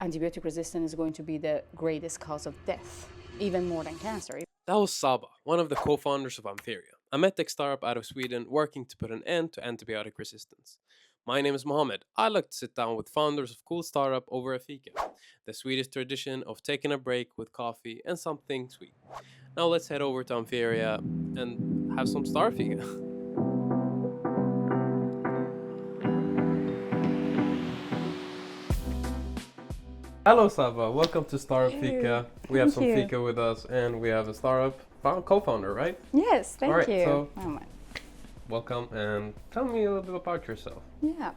antibiotic resistance is going to be the greatest cause of death, even more than cancer. That was Saba, one of the co-founders of Amferia, a medtech startup out of Sweden working to put an end to antibiotic resistance. My name is Mohammed. I like to sit down with founders of cool startup over a fika, the Swedish tradition of taking a break with coffee and something sweet. Now let's head over to Amferia and have some Startup Fika. Hello Saba, welcome to Startup Fika. We have Thank some you. fika with us and we have a startup co-founder, right? Yes, thank All right, you. so- Oh my. Welcome and tell me a little bit about yourself. Yeah.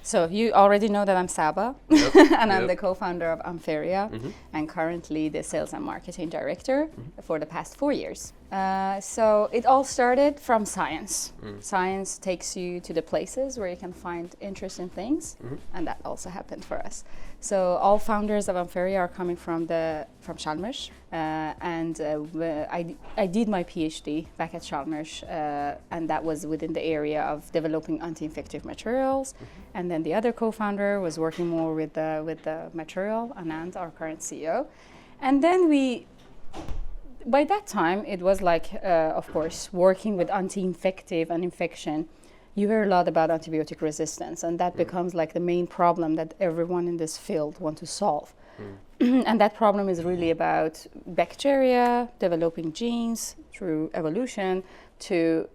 So you already know that I'm Saba, Yep, and I'm yep. the co-founder of Amferia, Mhm. and currently the sales and marketing director for the past 4 years. So it all started from science. Science takes you to the places where you can find interesting things, and that also happened for us. So all founders of Amferia are coming from Chalmers, and I did my PhD back at Chalmers, and that was within the area of developing anti-infective materials. And then the other co-founder was working more with the material, Anand, our current CEO. And then by that time, it was like, of course, working with anti-infective and infection. You hear a lot about antibiotic resistance, and that becomes like the main problem that everyone in this field want to solve. And that problem is really about bacteria developing genes through evolution to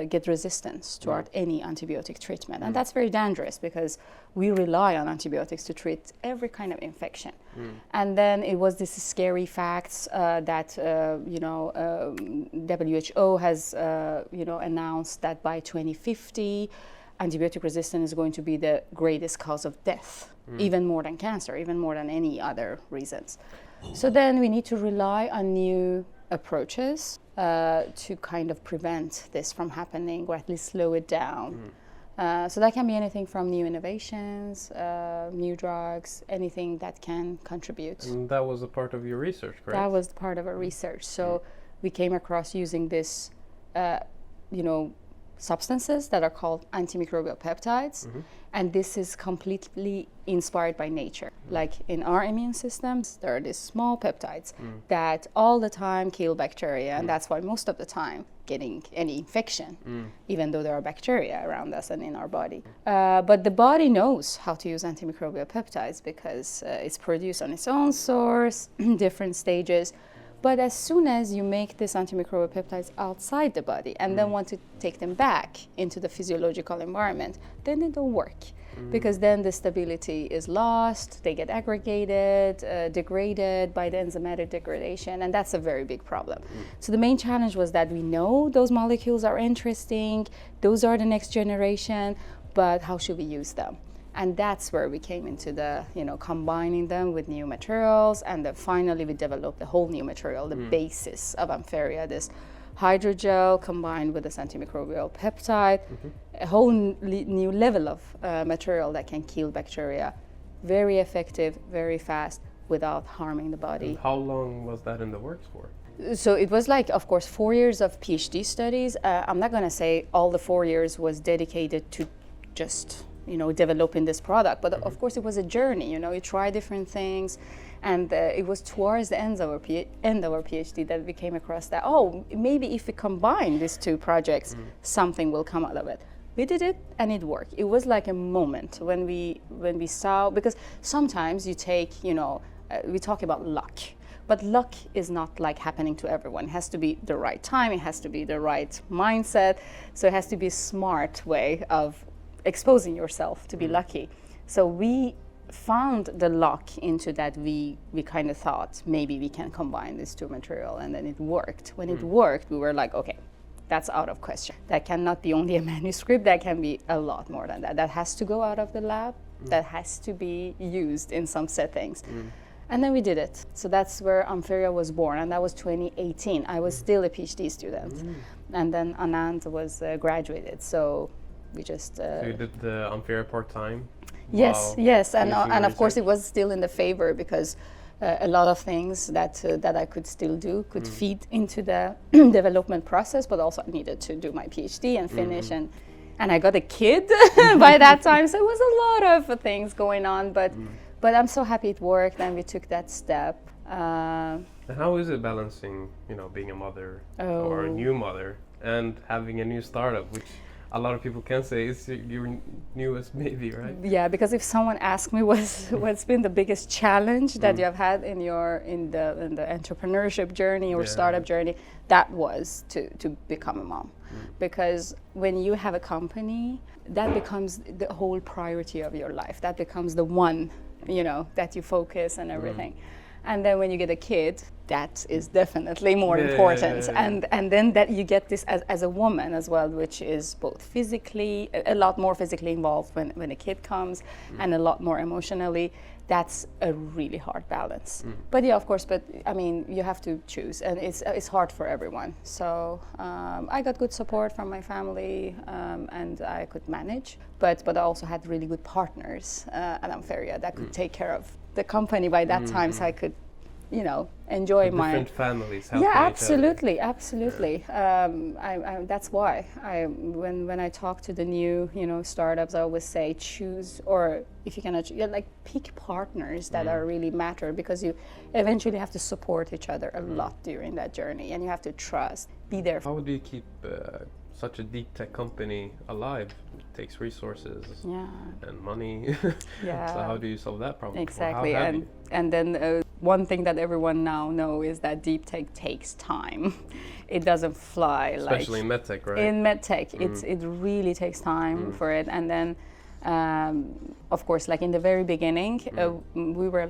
get resistance toward any antibiotic treatment. And that's very dangerous because we rely on antibiotics to treat every kind of infection. And then it was this scary facts that WHO has announced that by 2050 antibiotic resistance is going to be the greatest cause of death, even more than cancer, even more than any other reasons. So then we need to rely on new approaches to kind of prevent this from happening, or at least slow it down. So that can be anything from new innovations, new drugs, anything that can contribute. And that was a part of your research, correct? That was part of our research. So we came across using this, substances that are called antimicrobial peptides. And this is completely inspired by nature. Like in our immune systems, there are these small peptides that all the time kill bacteria. And that's why most of the time getting any infection, even though there are bacteria around us and in our body. But the body knows how to use antimicrobial peptides because it's produced on its own source, different stages. But as soon as you make these antimicrobial peptides outside the body and then want to take them back into the physiological environment, then they don't work. Because then the stability is lost, they get aggregated, degraded by the enzymatic degradation, and that's a very big problem. So the main challenge was that we know those molecules are interesting, those are the next generation, but how should we use them? And that's where we came into the, combining them with new materials. And then finally, we developed a whole new material, the basis of Amferia, this hydrogel combined with this antimicrobial peptide, a whole new level of material that can kill bacteria. Very effective, very fast, without harming the body. And how long was that in the works for? So it was like, of course, 4 years of PhD studies. I'm not going to say all the 4 years was dedicated to just developing this product. But of course, it was a journey. You try different things, and it was towards the end of our PhD that we came across that maybe if we combine these two projects, something will come out of it. We did it, and it worked. It was like a moment when we saw, because sometimes you take we talk about luck. But luck is not like happening to everyone. It has to be the right time. It has to be the right mindset. So it has to be a smart way of exposing yourself to be lucky. So we found the luck into that. We kind of thought maybe we can combine these two material, and then it worked. When it worked, we were like, okay, that's out of question. That cannot be only a manuscript. That can be a lot more than that. That has to go out of the lab. That has to be used in some settings. And then we did it. So that's where Amferia was born, and that was 2018. I was still a PhD student, and then Anand was graduated. So we just So you did the Amferia part-time? yes, and finishing of course research? it was still in the favor because a lot of things that I could still do could feed into the development process, but also I needed to do my PhD and finish, and I got a kid by that time, so it was a lot of things going on, but but I'm so happy it worked and we took that step. And how is it balancing, being a mother or a new mother and having a new startup, which a lot of people can say is your newest baby, right? Yeah, because if someone asks me what's been the biggest challenge that you have had in the entrepreneurship journey or startup journey, that was to become a mom. Because when you have a company, that becomes the whole priority of your life. That becomes the one, that you focus and everything. And then when you get a kid, that is definitely more important. And then that you get this as a woman as well, which is both physically, a lot more physically involved when a kid comes, and a lot more emotionally. That's a really hard balance. But yeah, of course, you have to choose, and it's hard for everyone. So I got good support from my family, and I could manage. But I also had really good partners at Amferia that could take care of the company by that time, so I could, enjoy my different families. Yeah, absolutely. That's why when I talk to the new, startups, I always say choose, or if you cannot, pick partners that are really matter, because you eventually have to support each other a lot during that journey, and you have to trust, be there. How do you keep such a deep tech company alive? It takes resources and money. So how do you solve that problem? Exactly, and then one thing that everyone now knows is that deep tech takes time. It doesn't fly. Especially in medtech, right? In medtech, it really takes time for it. And then, of course, in the very beginning, we were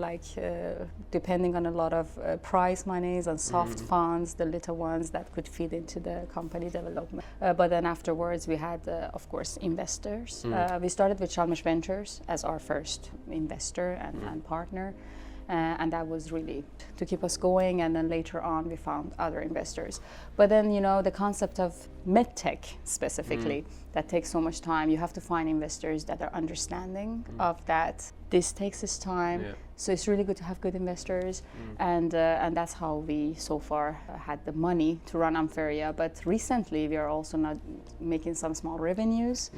depending on a lot of prize monies and soft funds, the little ones that could feed into the company development. But then afterwards, we had, of course, investors. We started with Chalmers Ventures as our first investor and partner. And that was really to keep us going, and then later on we found other investors. But then, the concept of medtech specifically, that takes so much time. You have to find investors that are understanding of that. This takes its time, so it's really good to have good investors, and that's how we so far had the money to run Amferia. But recently we are also not making some small revenues.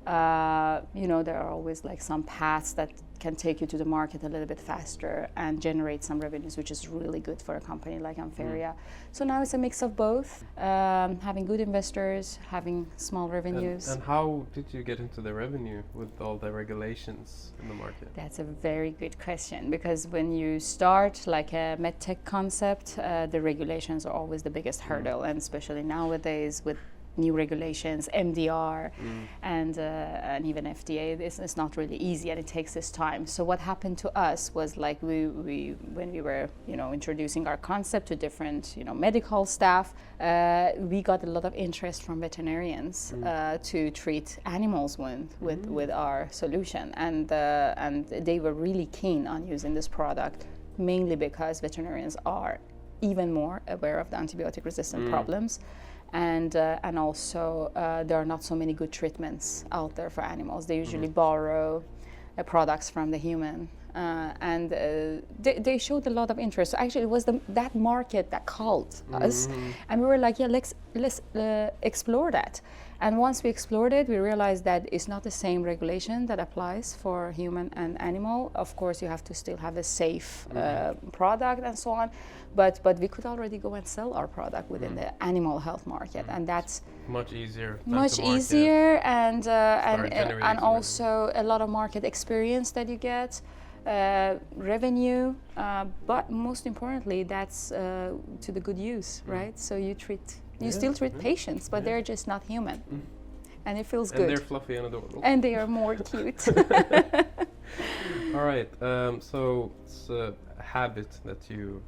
There are always some paths that can take you to the market a little bit faster and generate some revenues, which is really good for a company like Amferia. So now it's a mix of both, having good investors, having small revenues. And how did you get into the revenue with all the regulations in the market? That's a very good question, because when you start a medtech concept, the regulations are always the biggest hurdle, and especially nowadays with new regulations, MDR, and even FDA. This is not really easy, and it takes this time. So what happened to us was we when we were introducing our concept to different medical staff, we got a lot of interest from veterinarians to treat animals with our solution, and they were really keen on using this product, mainly because veterinarians are even more aware of the antibiotic resistant problems. And also there are not so many good treatments out there for animals. They usually borrow products from the human, and they showed a lot of interest. So actually, it was that market that called us, and we were like, let's explore that. And once we explored it, we realized that it's not the same regulation that applies for human and animal. Of course, you have to still have a safe product and so on, but we could already go and sell our product within the animal health market, and that's much easier. And also a lot of market experience that you get, revenue, but most importantly, that's to the good use, right? So you still treat patients, but they're just not human. And it feels good. And they're fluffy and adorable. And they are more cute. All right, so it's a habit that you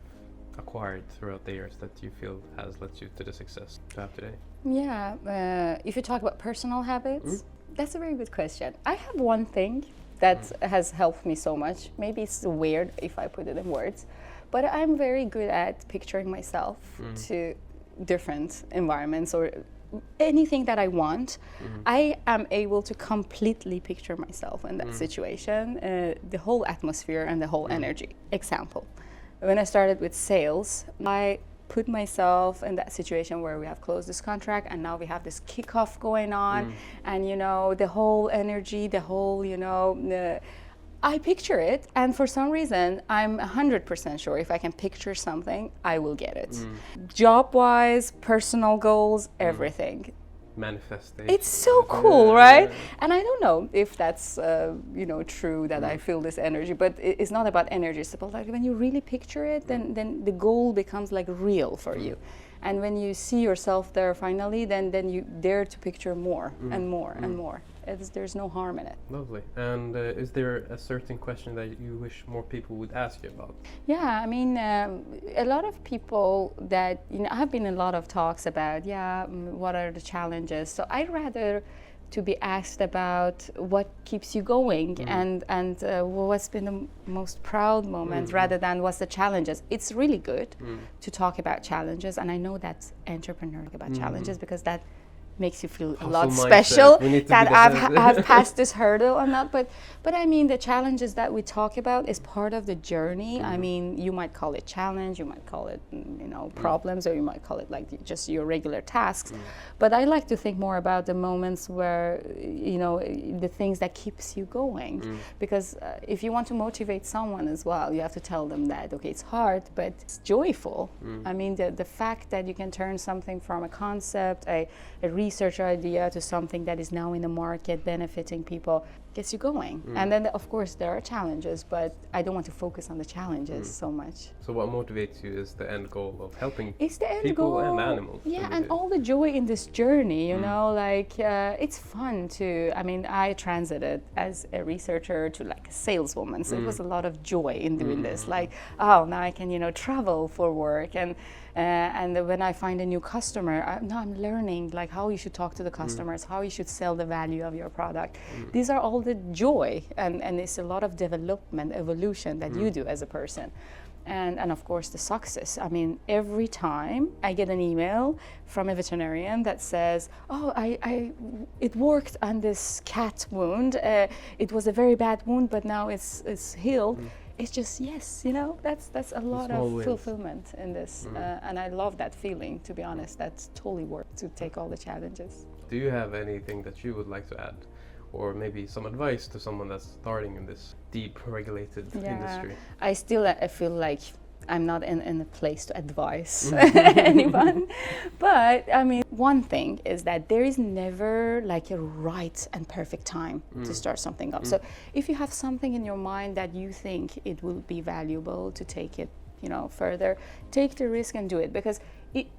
acquired throughout the years that you feel has led you to the success you have today? Yeah, if you talk about personal habits, that's a very good question. I have one thing that has helped me so much. Maybe it's weird if I put it in words, but I'm very good at picturing myself to different environments or anything that I want. I am able to completely picture myself in that situation, the whole atmosphere and the whole energy. Example, when I started with sales, I put myself in that situation where we have closed this contract and now we have this kickoff going on, and the whole energy, the whole I picture it, and for some reason, I'm 100% sure if I can picture something, I will get it. Job-wise, personal goals, everything. Manifestation. It's so cool, right? And I don't know if that's true that I feel this energy, but it's not about energy. It's about like when you really picture it, then the goal becomes like real for you. And when you see yourself there finally, then you dare to picture more and more and more. There's no harm in it. Lovely. And is there a certain question that you wish more people would ask you about? Yeah, I mean, a lot of people that, I've been in a lot of talks about, what are the challenges? So I'd rather to be asked about what keeps you going and what's been the most proud moment rather than what's the challenges. It's really good to talk about challenges, and I know that's entrepreneur about challenges because that makes you feel a lot special that I've passed this hurdle or not. But I mean, the challenges that we talk about is part of the journey. I mean, you might call it challenge, you might call it problems, or you might call it like just your regular tasks. But I like to think more about the moments where the things that keeps you going. Because if you want to motivate someone as well, you have to tell them that okay, it's hard, but it's joyful. I mean, the fact that you can turn something from a concept, a research idea to something that is now in the market benefiting people gets you going. And then of course there are challenges, but I don't want to focus on the challenges so much. So what motivates you is the end goal of helping people and animals. Yeah, and all the joy in this journey, it's fun to, I mean, I transited as a researcher to like a saleswoman, so it was a lot of joy in doing this. Like, oh, now I can, travel for work, and when I find a new customer, now I'm learning like how you should talk to the customers, how you should sell the value of your product. These are all the joy, and it's a lot of development, evolution that you do as a person. And of course the success. I mean, every time I get an email from a veterinarian that says, oh, it worked on this cat wound. It was a very bad wound, but now it's healed. It's just, yes, that's a lot of fulfillment in this. And I love that feeling, to be honest. That's totally worth to take all the challenges. Do you have anything that you would like to add? Or maybe some advice to someone that's starting in this deep regulated industry? I feel like I'm not in a place to advise anyone. But I mean, one thing is that there is never like a right and perfect time to start something up. So if you have something in your mind that you think it will be valuable to take it, further, take the risk and do it, because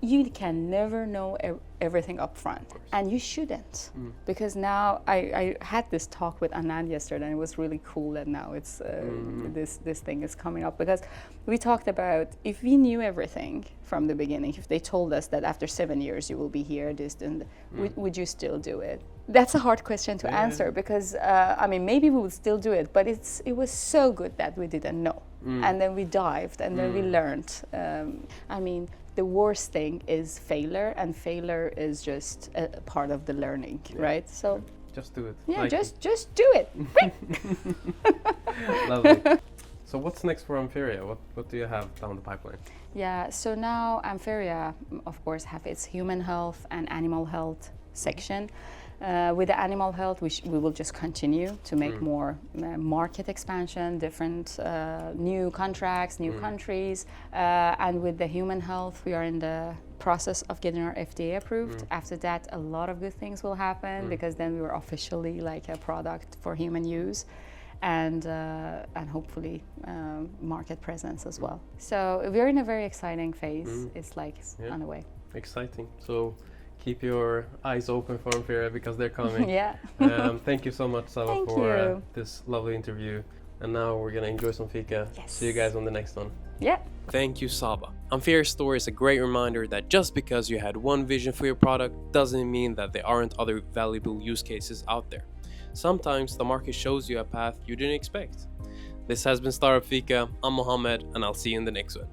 you can never know everything up front, and you shouldn't. Because now I had this talk with Anand yesterday, and it was really cool that now it's this thing is coming up, because we talked about if we knew everything from the beginning, if they told us that after 7 years you will be here, would you still do it? That's a hard question to answer, because I mean, maybe we would still do it, but it was so good that we didn't know. And then we dived, and then we learned. I mean, the worst thing is failure, and failure is just a part of the learning, right? So just do it. Yeah, just do it. Lovely. So what's next for Amferia? What do you have down the pipeline? Yeah, so now Amferia, of course, have its human health and animal health section. With the animal health, we will just continue to make more market expansion, different new contracts, new countries. And with the human health, we are in the process of getting our FDA approved. After that, a lot of good things will happen, because then we were officially like a product for human use. And hopefully market presence as well. So we're in a very exciting phase. It's like on the way. Exciting. So keep your eyes open for Amferia, because they're coming. Yeah. Thank you so much, Saba, for this lovely interview. And now we're gonna enjoy some fika. Yes. See you guys on the next one. Yeah. Thank you, Saba. Amferia's story is a great reminder that just because you had one vision for your product doesn't mean that there aren't other valuable use cases out there. Sometimes the market shows you a path you didn't expect. This has been Startup Fika. I'm Mohammed, and I'll see you in the next one.